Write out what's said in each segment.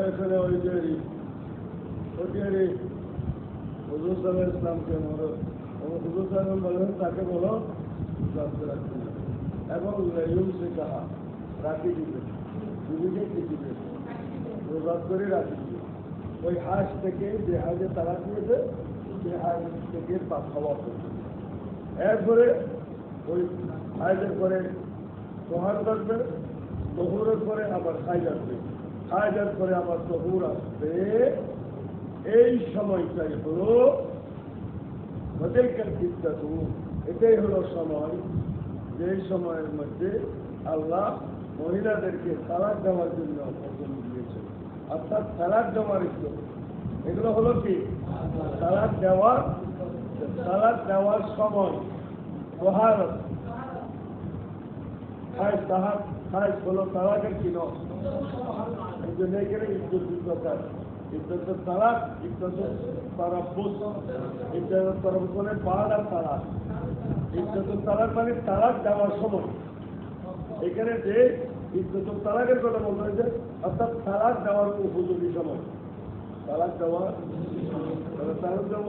এখানে ওই যে হুজুর সাল্লাল্লাহু আলাইহি ওয়াসাল্লামকে হুজুর সাল্লাল্লাহু বলেন তাকে বলো রাখতে রাখতে এবং সে কাহা রাখি দিবে দিদিকে কি দিবে রোজাত করে রাখি দিবে ওই হাঁস থেকে যে হাঁসে তারা দিয়েছে সে হাঁস থেকে পাক খাওয়া করবে এরপরে ওই হাঁসের পরে তোহার করবে তহুরের পরে আবার খাই আসবে খাইজার পরে আবার তহুর আসবে এই সময়টাই হলো ওদেরকার বিদ্যাতু এটাই হলো সময় যে সময়ের মধ্যে আল্লাহ মহিলাদেরকে তালাক দেওয়ার জন্য হুকুম দিয়েছে অর্থাৎ তালাক দেওয়ার ইচ্ছা এগুলো হলো কি তালাক দেওয়ার সময় তোহারত খায় হলো তালাকের কিনো এই জন্য এখানে ইজ্জত দরকার ইজ্জতের তালাক ইজ্জতের তরফুস ইজ্জতের তরফুস মানে পাহাড়ার তালাক ইজ্জতের তালাক মানে তালাক দেওয়ার সময় এখানে যে ইজ্জতের তালাকের কথা বলতে হয়েছে অর্থাৎ তালাক দেওয়ার উপযোগী সময় তালাক দেওয়ার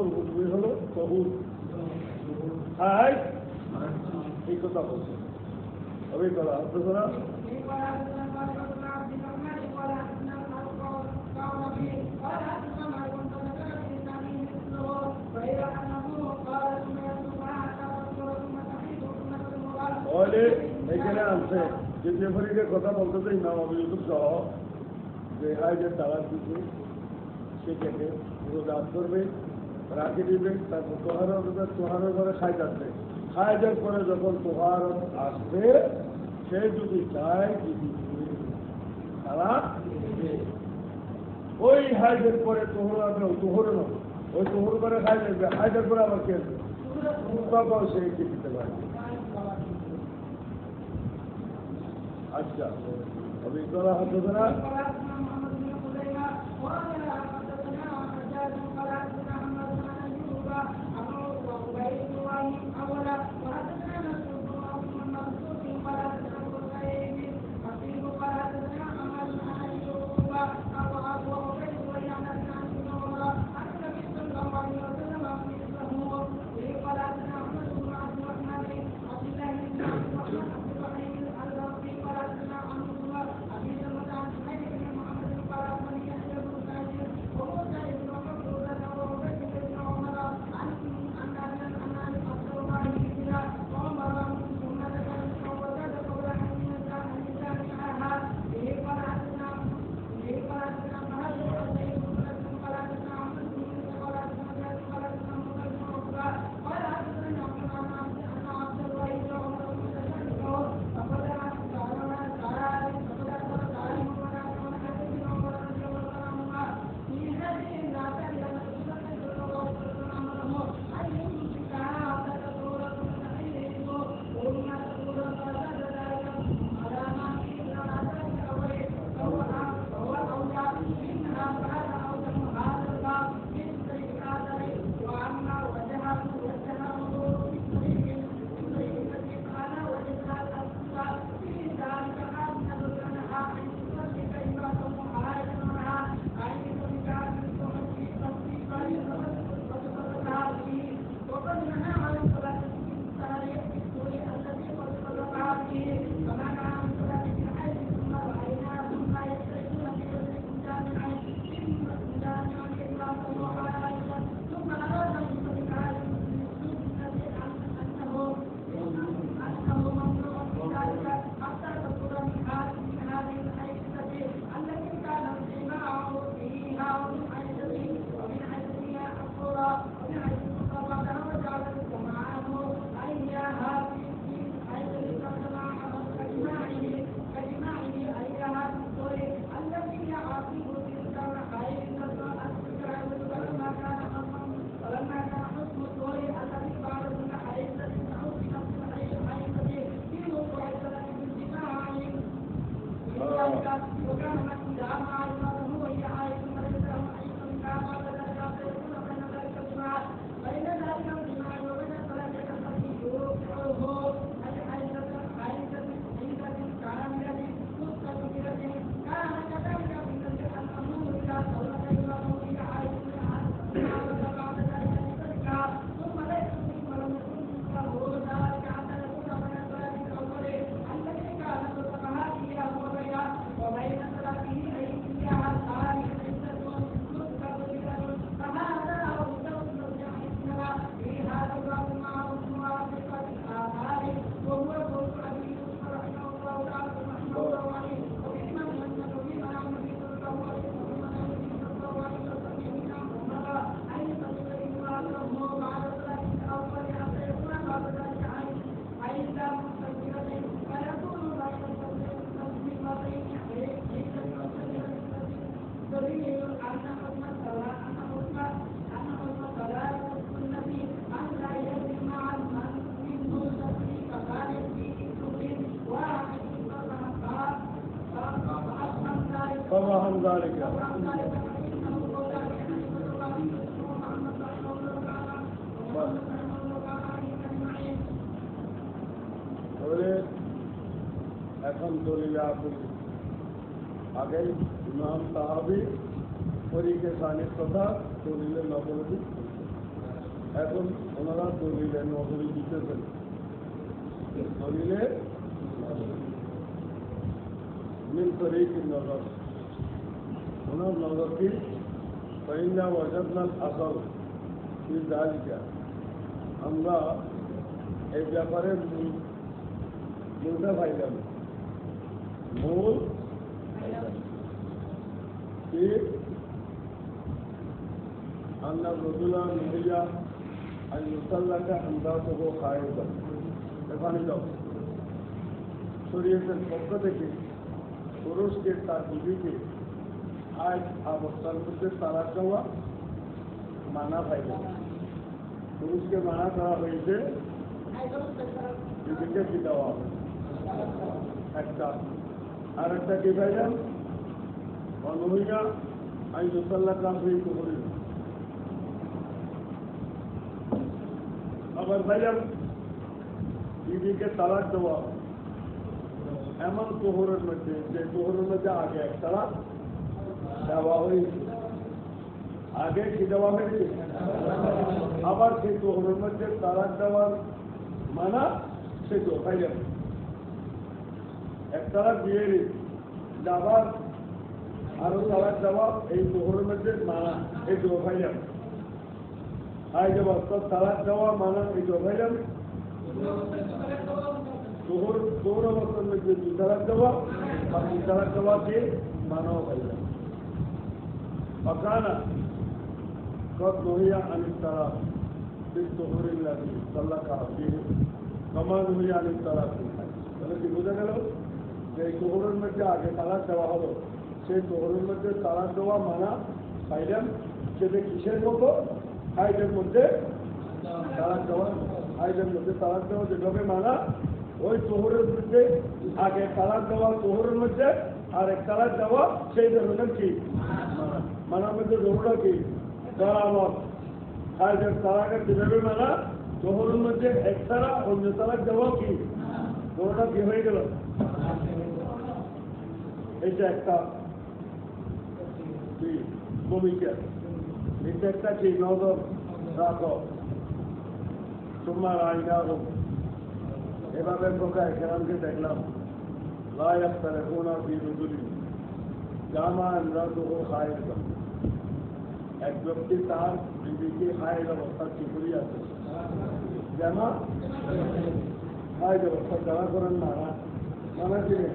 উপযোগী হলো তহুর হাই এই কথা বলছে অবি করা হতো না এখানে আছে যে ফরিদের কথা বলতেছে ইমাম আবু ইউসুফ সহ যে হাইজের তালাক দিচ্ছে সেটাকে রোজা করবে রাখি দিবে তারপর তোহারের পরে খাই যাচ্ছে খাইজার পরে যখন তোহার আসবে সে যদি চায় দিদি তালাক ওই হাইজের পরে তোহর আসবে তোহরে নয় ওই তোহর করে খাই যাবে হাইজের পরে আবার কে তখন সে দিতে পারে আচ্ছা अभी करा हतो ना সবাহান যালিকা তাহলে এখন দলিলে আসলে আগে ইমাম সাহাবী তরিকে সানির কথা দলিলে নকলি, এখন ওনারা দলিলে নকলি দিতেছেন। দলিলে মিন তরিকি নজর, ওনার নজর কি ফাইন্না ওয়াজাদনাল আসল ফি যালিকা, আমরা এই ব্যাপারে মূলটা পাইলাম। মূল কি আন্না রজুলা মিলিয়া আন ইউসাল্লাকা আমদাতুহু খায়িবান। এখানে যাও, শরীয়তের পক্ষ থেকে পুরুষকে তার বিবিকে আজ অবস্থার মধ্যে তালাক দেওয়া মানা পাইল। পুরুষকে মানা করা হয়েছে বিবিকে কি দেওয়া একটা, আর একটা কি পাইলাম অনুহিয়া আইন মুসাল্লাহ কাফির করি। আবার পাইলাম বিবিকে তালাক দেওয়া এমন তোহরের মধ্যে, যে তোহরের মধ্যে আগে এক তালাক দেওয়া হয়েছে, আগে কি দেওয়া হয়েছে, আবার সেই তোহরের মধ্যে তালাক দেওয়ার মানা সে তো পাইলাম। এক তালাক দিয়ে আবার আরো তালাক দেওয়া এই তোহরের মধ্যে মানা, এই তো পাইলাম। আই যে বাস্তব তালাক দেওয়া মানা, এই তো পাইলাম। তোহর অবস্থার মধ্যে দুই তালাক দেওয়া আর দুই তালাক দেওয়াকে মানাও পাইলাম। অকানা কত নহিয়া আনিস তারা তোহরিল্লাহি সাল্লাহ কাহির কমা নহিয়া আনিস তারা। তাহলে কি বোঝা গেল যে এই তোহরের মধ্যে আগে তালাক দেওয়া হলো, সেই তোহরের মধ্যে তালাক দেওয়া মানা পাইলাম। সেটা কিসের মতো? হাইজের মধ্যে তালাক দেওয়া, হাইজের মধ্যে তালাক দেওয়া যেভাবে মানা, ওই তোহরের মধ্যে আগে তালাক দেওয়া তোহরের মধ্যে আর এক তালাক দেওয়া সেই ধরনের কি মানা। মানার মধ্যে জরুরা কি আমার হাইজের তালাকের যেভাবে মানা, তোহরের মধ্যে এক তারা অন্য তালাক দেওয়া কি জরুরা কি হয়ে গেল। এটা একটা ভূমিকা, এটা একটা কি নজর রাখো তোমার আইনা হোক। এভাবে প্রকার কেরামকে দেখলাম লায়াক তারে কোনা বিরুদুলি জামা ইমরাত ও খায়ের। এক ব্যক্তি তার বিবিকে খায়ের অবস্থা কি করি আছে, জামা খায়ের অবস্থা জামা করেন মানা, মানা কিনে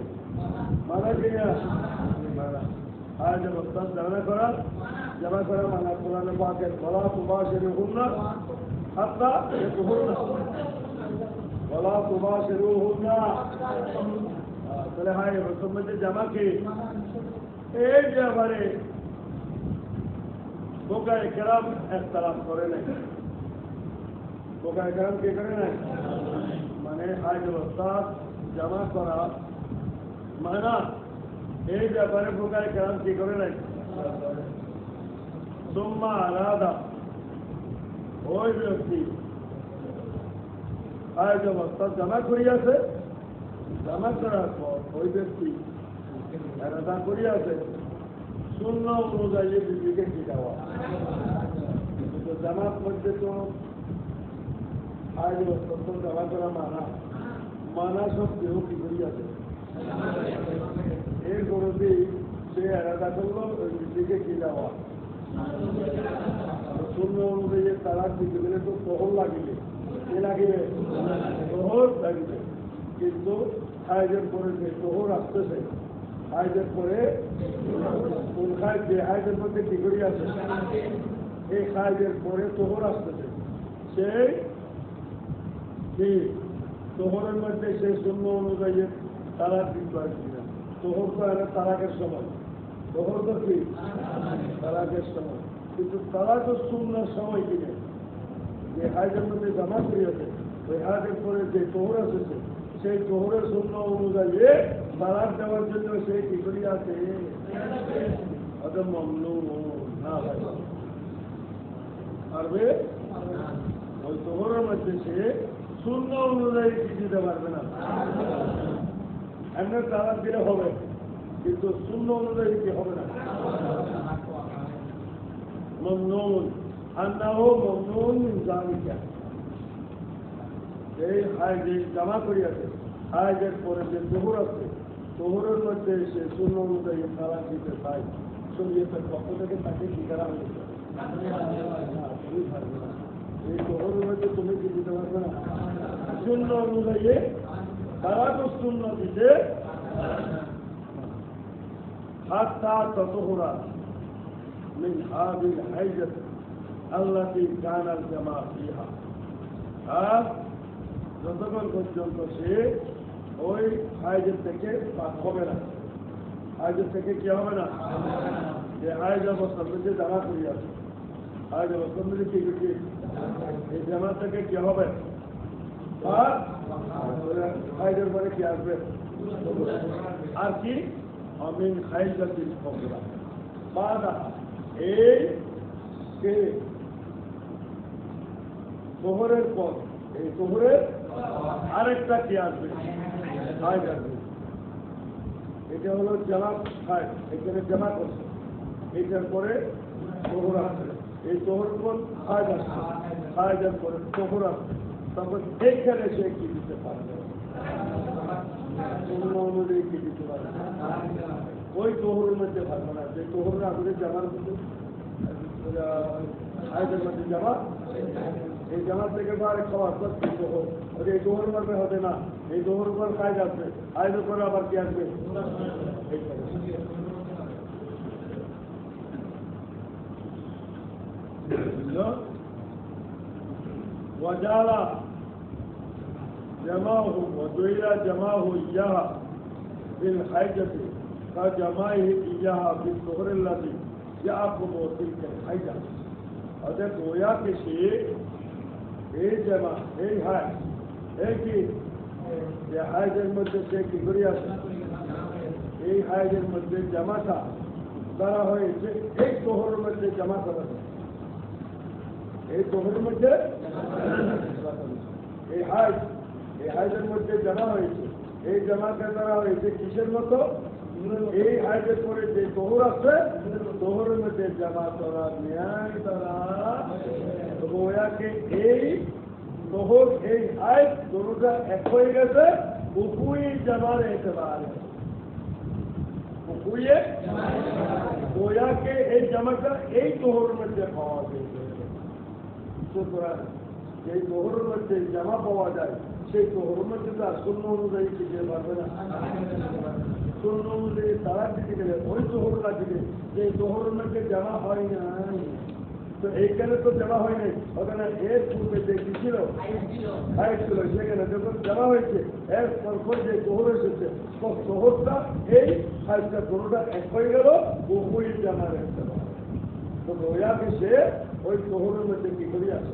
মানা কিনে মানা খায়ের অবস্থা জামা করা মানা। কোরআনে পাকের বলা তুবাশির হুন না হাত্তা হুন না, বলা তুবাশির হুন না। তাহলে হায় রসম মধ্যে জামা কি এই ব্যাপারে বোকায় কেরাম একতলাফ করে নাই। বোকায় কেরাম কে করে নাই, মানে হায় অবস্থা জামা করা মানা, এই ব্যাপারে বোকায় কেরাম কি করে নাই। সুম্মা আলাদা ওই ব্যক্তি আজ অবস্থা জামা করিয়াছে, জামা করার পর ওই ব্যক্তি এরাদা করিয়াছে শূন্য অনুযায়ী বিবিকে কি দেওয়া। জামার মধ্যে তো আজ অবস্থা জামা করা মানা, মানা সব কেউ কি করিয়াছে, এর গরতেই সে এরাদা করলো ওই বিবিকে কি দেওয়া। শূন্য অনুযায়ী তালাক দিতে গেলে তো প্রহর লাগিবে, কে লাগিবে, প্রহর লাগিবে। কিন্তু হাইজের পরে যে প্রহর আসতেছে, হাইজের পরে কোন খায় যে হাইজের মধ্যে কি করি আছে, এই হাইজের পরে প্রহর আসতেছে, সেই কি প্রহরের মধ্যে সেই শূন্য অনুযায়ী তালাক দিতে পারছি না। প্রহর তো এরা তালাকের সময়, প্রহর তো কি তালাকের সময়, কিন্তু তারা তো শূন্যের সময় কিনে যে হাইজের মধ্যে জামা করিয়াছে, ওই হাইজের পরে যে প্রহর আসেছে সেই জোহরের শূন্য অনুযায়ী তালাক দেওয়ার জন্য সে কি করি আছে অত মমনু না ভাই পারবে ওই জোহরের মধ্যে সে শূন্য অনুযায়ী কি দিতে পারবে না এমনি তালাক দিলে হবে কিন্তু শূন্য অনুযায়ী কি হবে না মমনুন আন্নাহু মমনুন মিন যালিকা এই হায়জে জমা করিয়াছে হায়জের পরে যে জোহর আছে জোহরের মধ্যে সে শূন্য অনুযায়ী তালাক দিতে চায় শরীয়তের পক্ষ থেকে তাকে কি করা হয়েছে তুমি পারবে না এই জোহরের মধ্যে তুমি কি দিতে পারবে না শূন্য অনুযায়ী তালাক শূন্য দিতে حتى تطهر من هذه الحيجة التي كان الجماع فيها আর যতক্ষণ পর্যন্ত সে ওই হাইজের থেকে পাক হবে না হাইজের থেকে কি হবে না যে হাইজ অবস্থার মধ্যে জামা করি আছে হাইজ অবস্থার মধ্যে কি করছি এই জামা থেকে কি হবে আর হাইজের পরে কি আসবে আর কি অমিন হাইজাতিল কবরা বাদা এই কে জোহরের পর এই জোহরের আরেকটা কি আসবে হাইজ আসবে এটা হলো জামা হাইজ এখানে জামা করছে এটার পরে জোহর আসবে এই জোহরের পর হাইজ আসবে হাইজের পরে জোহর আসবে তখন এইখানে সে কি দিতে পারবে অনুযায়ী কি দিতে পারবে ওই জোহরের মধ্যে পারবে না যে জোহরের আসলে জামার মধ্যে হাইজের মধ্যে জামা এই জামার থেকে তো আরেক খাবার করছে জোহর এই জোহর মারবে হবে না এই জোহর উপর কাজ আসবে আয়ের উপরে আবার কি আসবে وجعل جماعه وجعل جماعه إياها بالحيجة كجماعه إياها بالظهر الذي يعقب تلك الحيجة هذا گویا کہ এই জামা এই হাই এই কি হাইজের মধ্যে সে কি করে আছে এই হাইজের মধ্যে জামাটা দ্বারা হয়েছে এই জোহরের মধ্যে জামা করা এই জোহরের মধ্যে এই হাইজের মধ্যে জামা হয়েছে এই জামাটা দ্বারা হয়েছে কিসের মতো এই হাইজের পরে যে জোহর আছে জোহরের মধ্যে জামা করা ন্যায় দ্বারা গোয়াকে এই জোহর এই হাইজ দুটোটা এক হয়ে গেছে উকুই জামার একেবারে উকুয়ে গোয়াকে এই জামাটা এই জোহরের মধ্যে পাওয়া গেছে সুতরাং যে জোহরের মধ্যে জামা পাওয়া যায় সেই জোহরের মধ্যে তো আর শূন্য অনুযায়ী দিতে পারবে না শূন্য অনুযায়ী তারা দিতে গেলে ওই জোহরটা দিলে যে জোহরের মধ্যে জামা হয় না তো এইখানে তো জামা হয় নাই ওখানে এর পূর্বে যে কি ছিল হাইট ছিল সেখানে যখন জামা হয়েছে এর পরপর যে জোহর এসেছে জোহরটা এই হাইটটা জোহরটা এক হয়ে গেল ওই জামার একটা তো ওয়াকে সে ওই জোহরের মধ্যে কি করি আছে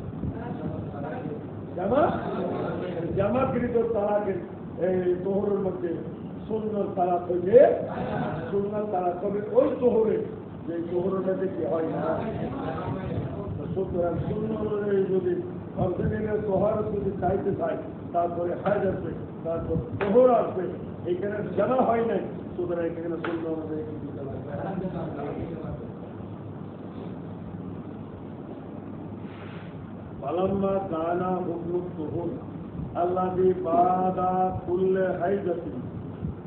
জামাকৃত তালাকে এই জোহরের মধ্যে সুন্দর তালাক হইলে সুন্দর তালাক হবে ওই জোহরে যে জোহরের মধ্যে কি হয় না সুতরাং শূন্য অনুযায়ী যদি অর্থনীতির জোহর যদি চাইতে চায় তারপরে হাইজ আসবে তারপর জোহর আসবে এইখানে জানা হয় নাই সুতরাং এখানে শূন্য অনুযায়ী কি দিতে হবে فلما كان حكم الطهور الذي بعد كل حيضة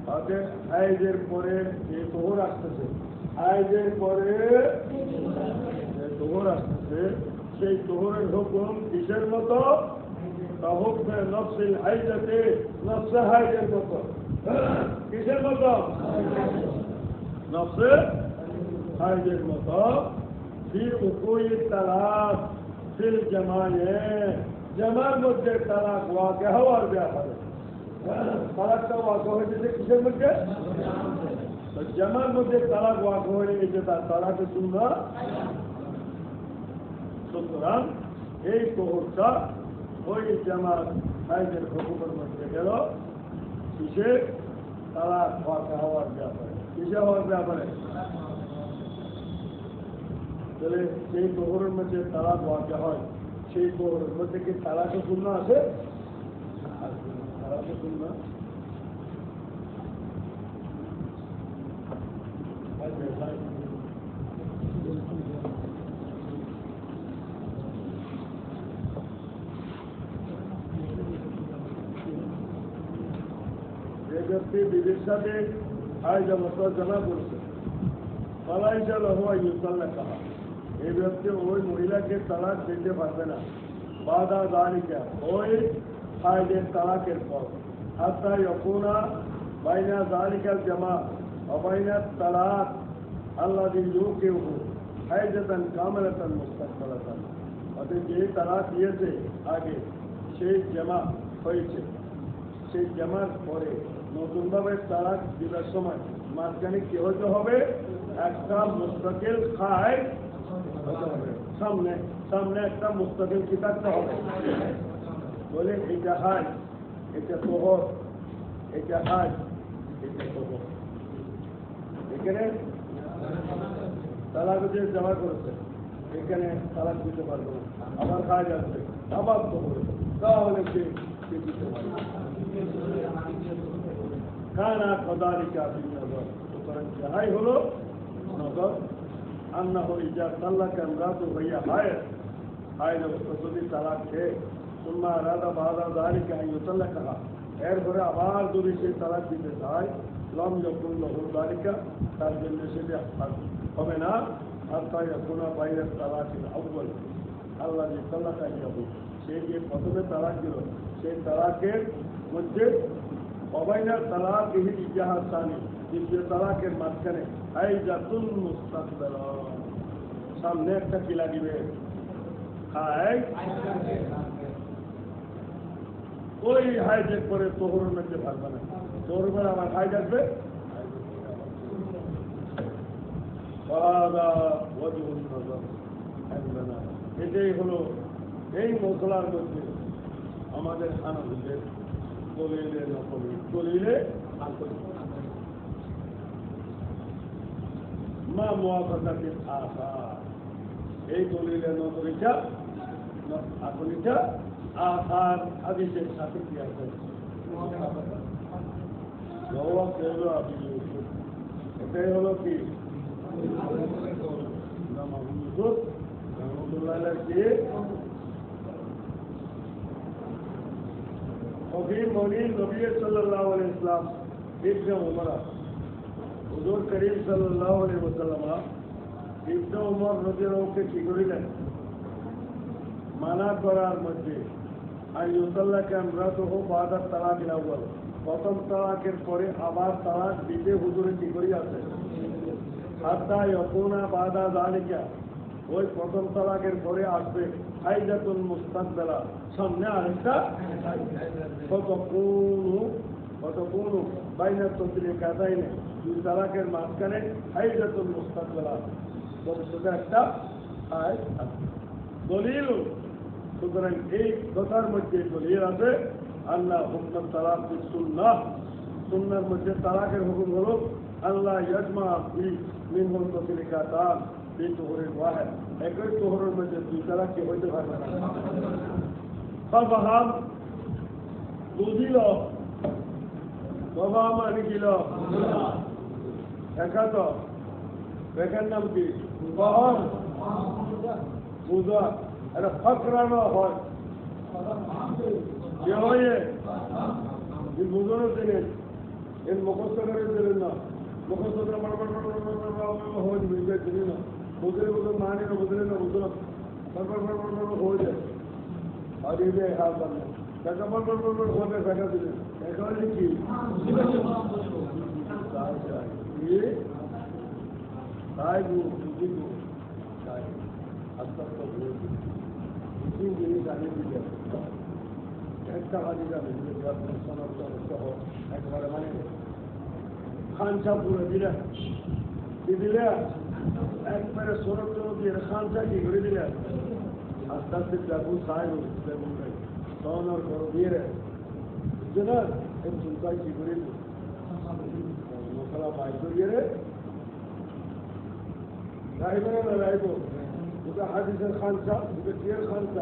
অতএব হাইজের পরে যে জোহর আসতেছে হাইজের পরে যে জোহর আসতেছে সেই জোহরের হুকুম কিসের মতো হুকমে নফসিল হাইজাতে নফসে হাইজের মতো কিসের মতো নফসে হাইজের মতো ফি উকুই তালাক ফিল জামায়ে জামার মধ্যে তালাক ওয়াকে হওয়ার ব্যাপারে তালাকটা ওয়াক হয়েছে কিসের মধ্যে জামার মধ্যে তালাক ওয়াক হয়ে গেছে তার তালাকে শুনবা সুতরাং এই প্রহরটা ওই জামার হাইজের হুকুমের মধ্যে গেল কিসে তালাক হওয়ার ব্যাপারে, কিসে হওয়ার ব্যাপারে। তাহলে সেই তোহরের মধ্যে তালাক ওয়াকা হয়, সেই তোহরের মধ্যে কি তালাকে শূন্য আছে? তালাকে শূন্য যে ব্যক্তি বিবির সাথে জমা করছে পালাইশাল হওয়া ইউসাল্লা কাহা, এই ব্যক্তি ওই মহিলাকে তালাক দিতে পারবে না বাদা দালিকা, ওই হাইজের তালাকের পর হাত্তা ইয়াকুনা বাইনা দালিকাল জামা অবাইনা তালাক আল্লাযী ইউকিউহু হাইজাতান কামিলাতান মুস্তাকবালাতান। অর্থাৎ যে তালাক দিয়েছে আগে সেই জামা হয়েছে, সেই জামার পরে নতুনভাবে তালাক দিবার সময় মাঝখানে কি হতে হবে? একটা মুস্তাকিল খায় হতে হবে, সামনে সামনে একটা মুস্তাকিল কি থাকতে হবে। বলে এটা হাজ, এটা তোহর, এটা হাজ, এটা তোহর। এখানে তালাক যে জমা করেছে এখানে তালাক দিতে পারবে না, আবার কাজ আসবে, আবার তোহর, তাহলে সে দিতে পারবে। কানা কদালিকা বিন নজর, সুতরাং যাহাই হলো নজর আন্নাহু ইজা তাল্লাকা ইমরাতু হিয়া হায়ের, হায়ের অবস্থা যদি তালাক খেয়ে সুম্মা আরাদা বাদা যালিকা আন ইউতাল্লাকাহা, এরপরে আবার যদি সে তালাক দিতে চায় লম ইয়াকুন লাহু যালিকা, তার জন্য সেটা হবে না হাত্তা ইয়াকুনা বাইনা তালাকিল আউয়াল আল্লাযী তাল্লাকা ইয়াহু, সে যে প্রথমে তালাক দিল সেই তালাকের মধ্যে অবাইনা তালাক এই ইজাহার সানি, দ্বিতীয় তালাকের মাঝখানে হাইজাতুন মুস্তাকবালা, সামনে একটা কি লাগিবে ওই হাইজেক করে তোহরের মধ্যে পারবে না, তোহর পরে আমার হাইজ আসবে। এটাই হলো এই মশলার মধ্যে আমাদের হানাফিদের দলিলে নকলি, দলিলে মা মুওয়াফাকাতিল আসার, এই দলিলে নকলিটা আকলিটা আসার হাদিসের সাথে কি আছে? এটাই হলো কি وفي مولد النبي صلى الله عليه وسلم ابن عمر হুজুর করিম সাল্লাল্লাহু আলাইহি ওয়াসাল্লাম ইবনে উমর রাদিয়াল্লাহু আনহুকে কি করিলেন? মানা করার মধ্যে আইয়ুতাল্লাকা ইমরাতুহু বাদা তালাকিল আউয়াল, প্রথম তালাকের পরে আবার তালাক দিতে হুজুরে কি করি আছে? হাত্তা ইয়াকুনা বাদা যালিকা, ওই প্রথম তালাকের পরে আসবে হাইজাতুন মুস্তাকবালা, সামনে আরেকটা কতকুনু বাইনা তাসলিকাতাইনে, দুই তালাকের মাঝখানে হাইজাতুন মুস্তাকবালা, ভবিষ্যতে একটা হাইজ আছে। দলিল, সুতরাং এই কথার মধ্যে দলিল আছে আল্লাহ হুকম তালাক সুন্নাহ, সুন্নাহর মধ্যে তালাকের হুকুম হলো আল্লাহ ইয়াজমা ফি মিনহুল তাসলিকাতান ফি তুহরিন ওয়াহিদ, একই তুহরের মধ্যে দুই তালাক কি হইতে পারবে না। ফাহাম বুঝিল, বাবা আমার লিখিল একাত, একার নাম কি? ফাহাম বুঝা, এটা ফকরানো হয় যে হয় বুঝানো জিনিস এর মুখস্থ করে দিলেন না, মুখস্থ করে হয়ে যাবে চিনি না, বুঝলে বুঝলে মানে না, বুঝলে না বুঝলো হয়ে যায়। আর এই যে হাত বান্ধব টাকা হবে টাকা দিলেন, একেবারে কি তাই বুঝিব তাই আস্তে আস্তে তিন জিনিস আগে দিতে একটা হাজি যাবে সহ একবারে মানে খানসা পুরো দিলে কি দিলে একবারে সরব দিয়ে খানসা কি করে দিলে আস্তে আস্তে বেগুন সাহেব বেগুন তখন ওর দিয়ে বুঝছে না এই চিন্তায় কি করি মশলা বাইর করিয়ে রে রাইব না রাইব ওটা হাদিসের খানসা ওটা কিয়ের খানসা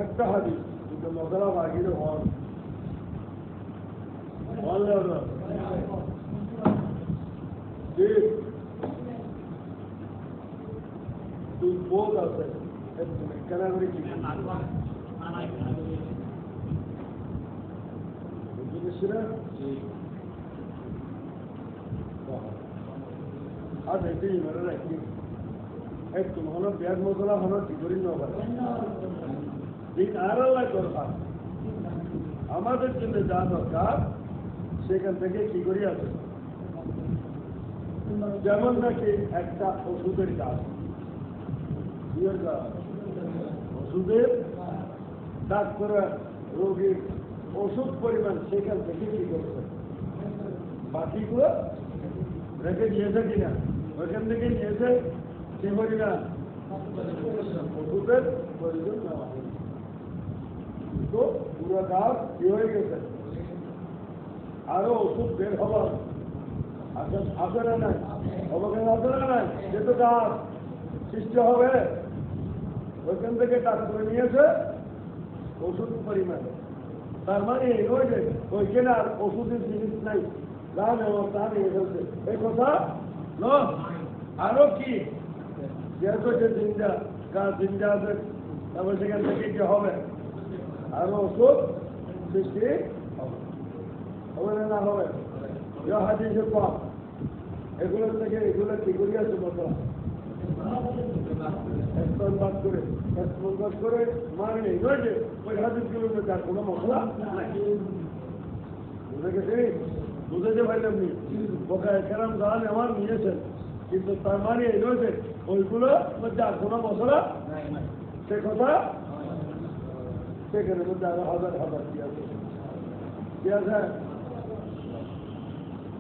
একটা হাদিস ওটা মশলা বাগিরে হন তুই বোধ আছে কেন করে কি আর এটাই মনে রাখি একটু হলো ব্যাগ মশলা হলো কি করি না দিন আর দরকার আমাদের জন্য যা দরকার সেখান থেকে কি করি আছে যেমন নাকি একটা ওষুধের কাজ ওষুধের ডাক্তার রোগীর ওষুধ পরিমাণ সেখান থেকে কি করছে বাকিগুলো রেখে নিয়েছে কিনা ওইখান থেকে নিয়েছে সে পরিমাণ ওষুধের প্রয়োজন নেওয়া হয় তো পুরো কাজ কি হয়ে গেছে আরো ওষুধ বের হবার আছে না নাই অবকাশ আছে না নাই যেহেতু কাজ সৃষ্টি হবে ওইখান থেকে কাজ করে নিয়েছে ওষুধ পরিমাণ তার মানে এই নয় যে ওইখানে আর ওষুধের জিনিস নাই যা নেওয়ার তা নিয়ে ফেলছে এই কথা ন আরো কি যেহেতু যে জিনজা গাছ জিনজা আছে তারপর সেখান থেকে কি হবে আরো ওষুধ সৃষ্টি হবে না হবে হাদিসে পাপ এগুলোর থেকে এগুলো কি করি আছে মশলা বাদ করে করে মানে নেই নয় যে ওই হাদিসগুলোর মধ্যে আর কোনো মশলা বুঝে গেছে বুঝেছে ভাই আপনি বোকায় কেরাম গান আমার নিয়েছেন কিন্তু তার মানে এই নয় যে ওইগুলোর মধ্যে আর কোনো মশলা সে কথা সেখানের মধ্যে আরো হাজার হাজার কি আছে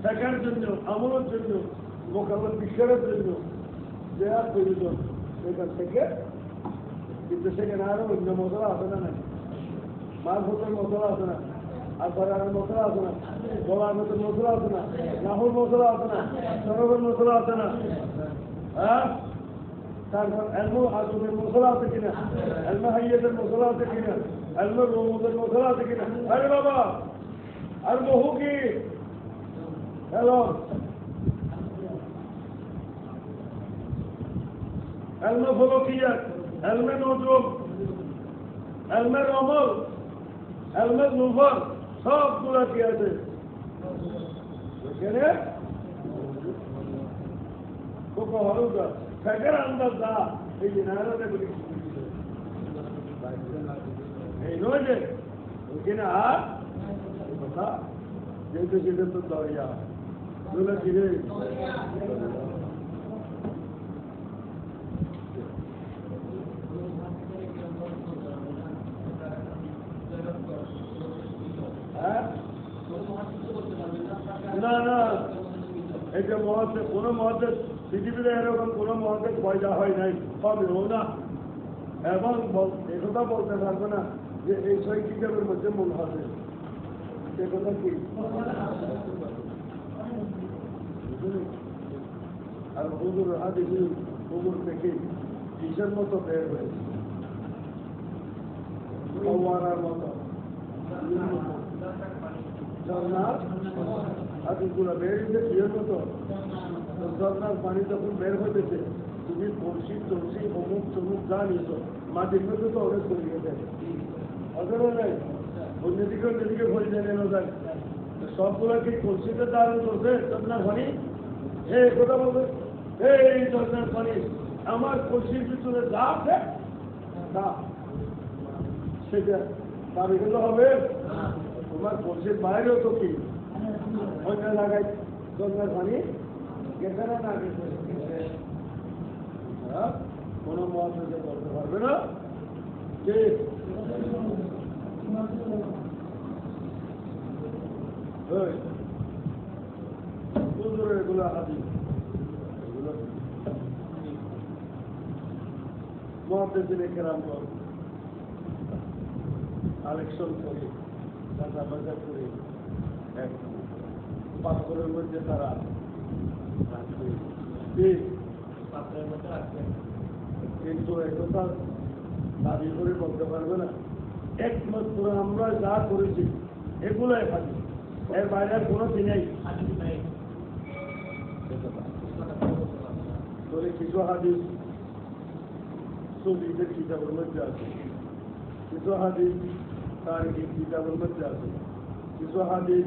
শেখার জন্য আমলের জন্য মোকাবেলা বিশ্বাসের জন্য যে আর প্রয়োজন সেখান থেকে কিন্তু সেখানে আরো অন্য মশলা আছে না নাই মাছ ভোটের মশলা আছে না আর বাজারের মশলা আছে না গলার মতো মশলা আছে না নাহুর মশলা আছে না সরবের মশলা আছে না হ্যাঁ তারপর এলমো আসুমের মশলা আছে কিনা এলমা হাইয়েদের মশলা আছে কিনা এলমো রোমদের মশলা আছে কিনা আরে বাবা আর বহু কি হ্যালো এলমে ফলকিয়াত এলমে নজরুল এলমে রমল এলমে নুফর সবগুলা কি আছে এখানে খুব ভালো ফ্যাকের আন্দাজ দা এই যে নারায়ণে বলি এই নয় যে ওইখানে আর কথা যেহেতু সেটা তো দরিয়া দুলা ছিঁড়ে না না এটা মহাদেশ কোনো মহাদেশ পৃথিবীতে এরকম কোনো মহাদেশ পয়দা হয় নাই হবেও না এবং একথা বলতে পারবো না যে এই ছয় কিতাবের মধ্যে মনে হবে সে কথা কি আর হুজুর হাদিসি হুজুর থেকে কিসের মতো বের হয়েছে ফওয়ারার মতো ঝর্নার হাদিসগুলো বেরিয়েছে কিয়ের মতো ঝর্নার পানি যখন বের হয়েছে তুমি কলসি টলসি অমুক চমুক যা নিয়েছ মাটির মধ্যে তো অনেক করে গেছে অতটা নাই অন্যদিকে ভরে জানানো যায় সবগুলো কি কলসিতে দাঁড়ানো করছে ঝর্নার পানি কথা বলবে এই ঝর্নার পানি আমার কলসির ভিতরে যা আছে তা সেটা দাবি করলে হবে তোমার কলসির বাইরেও তো কি অন্য জায়গায় ঝর্নার পানি গেছে না গেছে কোনো মহাদেশে বলতে পারবে না যে এগুলো হাদিস এগুলো মহাদেশে কেরাম কালেকশন করে টাকা পয়সা করে এক পাথরের মধ্যে তারা রাখবে কিন্তু একথা দাবি করে বলতে পারবে না। একমাত্র আমরা যা করেছি এগুলোই হাদিস, এর বাইরে কোনো দিন নেই। তবে কিছু হাদিস সৌদিদের কিতাবের মধ্যে আছে, কিছু হাদিস তারিখের কিতাবের মধ্যে আছে, কিছু হাদিস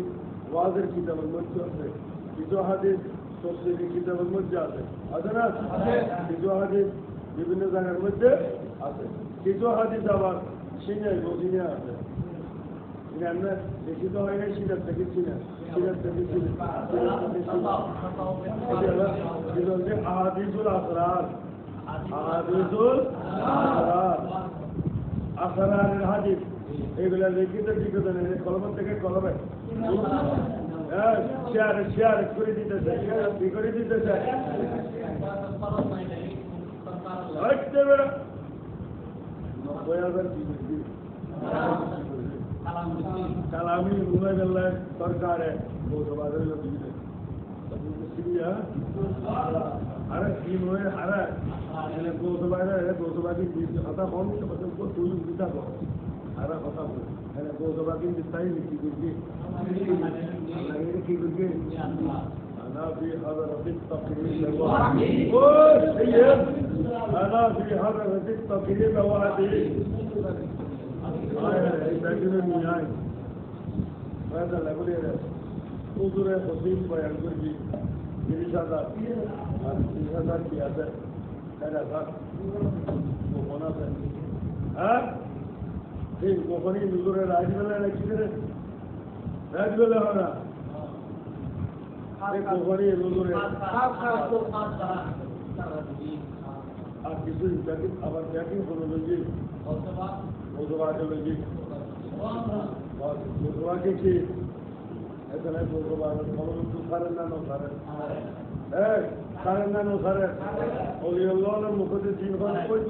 ওয়াজের কিতাবের মধ্যে আছে, কিছু হাদিস তফসিরের কিতাবের মধ্যে আছে, আছে না? কিছু হাদিস বিভিন্ন জায়গার মধ্যে আছে, কিছু হাদিস আবার সিনাই মদিনে আছে। আমরা লিখিত হয় না, সিনার থেকে সিনার, সিনার থেকে সিনার, আহাদিসুল আসরার, আহাদিসুল আসরার, আসরারের হাদিস এগুলা লিখিত লিখিত নেই, কলমের থেকে কলমে শেয়ার করে দিতেছে, কি করে দিতেছে? কালামি রুমে গেলে সরকারে বৌদ্ধবাদের আরে কি নয় আরে বৌদ্ধবাদী কথা বল তুই চিন্তা কর আরে কথা বল বৌদ্ধবাদী তাই কি করবি কি করবি أنا في حضرة التقريب أنا في حضرة التقريب وعدي هذا لقول يا حضور خطيب بيان كربي 30,000 की आदत है था वो होना था हाँ ठीक वो कोनी हुजूर राजवेला किधर राजवेला होना एक वो कोनी हुजूर आप किसी जाति अब जाति बोलोगे বৌদ্ধবাদী বৌদ্ধবাদী কি ऐसा नहीं বৌদ্ধবাদ তো সারেন না নো সারেন হ্যাঁ সারেন না নো সারেন ওলি আল্লাহর মুখে দিন কোন কই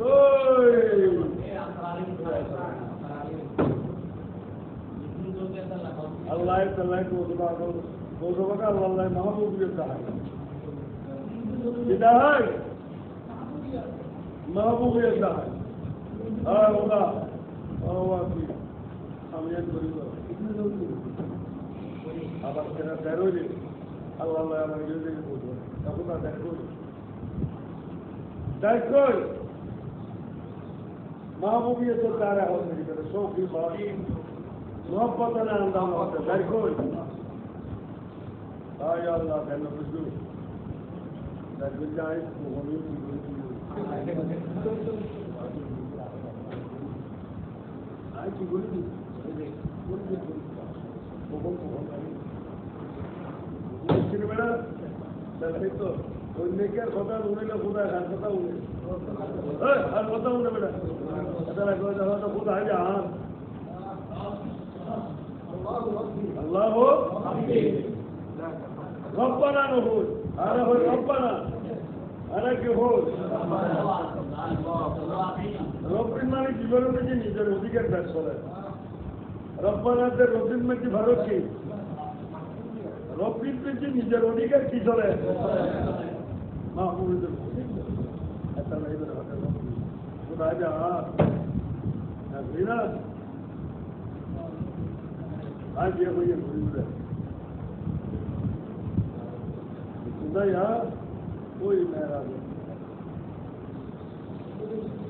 আল্লাহ তাআলা বৌদ্ধবাদ আল্লাহ মাহবুবিয়ত চায় বিদায় মাহবুবিয়ত চায় হ্যাঁ ওটা আমি করি আবার সেটা বেরোলে আল্লাহ আমার দেখে বলবো তখন না দেখো महबूबियत तारा हो मेरी तरह शौकी बात मोहब्बत ना अंदाज होता देखो आया अल्लाह के नबी देखो जाए मोहनी आई की बोली बेटा देखते तो নেকের কথা উনিলে খুদা আর কথা উনি আর কথা উনি বেটা তারা কথা কথা খুদা আজ আর আল্লাহ রব্বানা নহু আরে হই রব্বানা আরে কি হই রব্বিন মানে জীবনের মধ্যে নিজের অধিকার কাজ করে রব্বানাদের রব্বিন মধ্যে ভারত কি রব্বিন মধ্যে নিজের অধিকার কি চলে महबूब ऐसा नहीं बना खुदा जा ना आज ये कोई महबूब है खुदा यहाँ कोई मेरा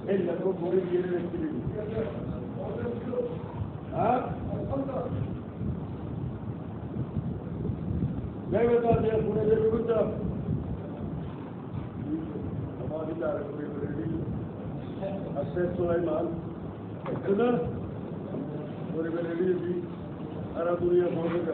नहीं लगभग पूरी गिरे रखी थी मैं बता दिया पूरे दिन कुछ الشيخ سليمان هنا وربنا لي في أرادوا